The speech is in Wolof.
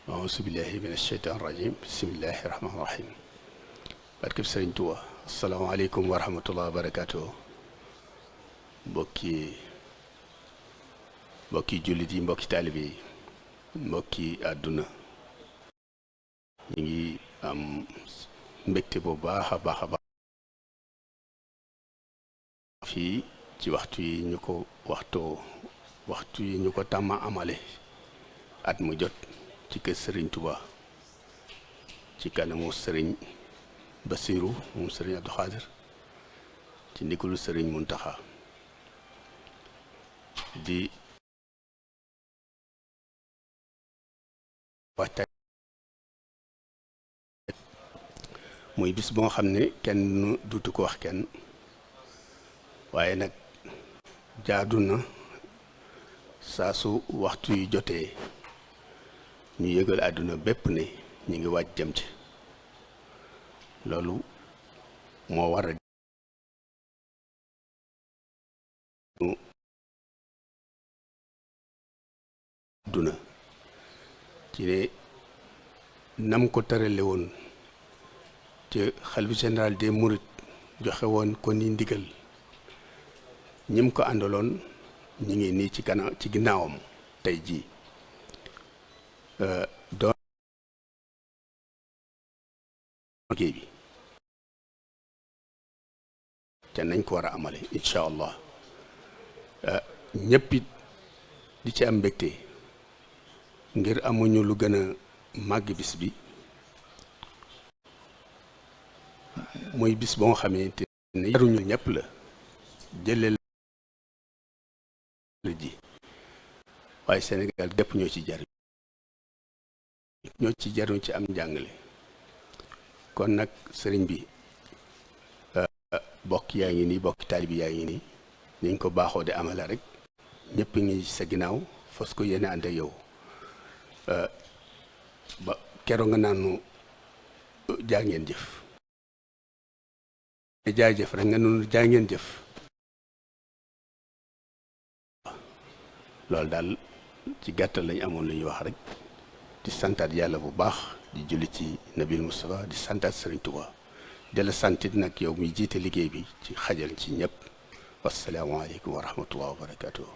auzu billahi min asheytaan rajim bismillahi rahmaani rahim barkeb sëriñ Tuuba asalaamaaleykum wa rahmatullah wa barakaatu mbokki jullit yi mbokki taalibe yi mbokki àdduna ñu ngi am mbégte bu baax a baax fii ci waxtu yi ñu ko tàmma amale at mu jot ci kër sëriñ Tuuba ci kanamu sëriñ Basiiru moom sëriñ Abdu Xaadir ci ndigalu sëriñ Muntaxa di waxtaan muy bis boo xam ne kenn dutu ko wax kenn waaye nag jaadu na saa su waxtu yi jotee ñu yëgal àdduna bépp ne ñu ngi waaj jëm ci loolu moo war a àdduna ci ne nam ko tërale woon te xalifa général des mourides joxe woon ko ni ndigal ñim ko àndaloon ñi ngi nii ci ginnaawam tey jii doon liggéey bi te nañ ko war a amale incha allah ñëpp it di ci am mbégte ngir amuñu lu gën a màgg bis bi muy bis boo xamante ne yaruñu ñëpp la jëleel ji waaye Sénégal gépp ñoo ci jariñ ci am njàngale kon nag sëriñ bi bokk yaa ngi nii bokki taalibi yaa ngi nii niñ ko baaxoo de amala rek ñëpp ngi sa ginnaaw fas ko yéene ànd ak yow ba keroog nga naanu jaa ngeen jëf jaajëf rek nga noonu jaa ngeen jëf loolu daal ci gàttal lañ amoon lu ñuy wax rek di santaat yàlla bu baax di julli ci Nabil Moustapha di santaat Sëriñ Tuuba di la santit nag yow mi jiite liggéey bi ci xajal ci ñëpp wasalaamaaleykum wa rahmatullah wa barakatuh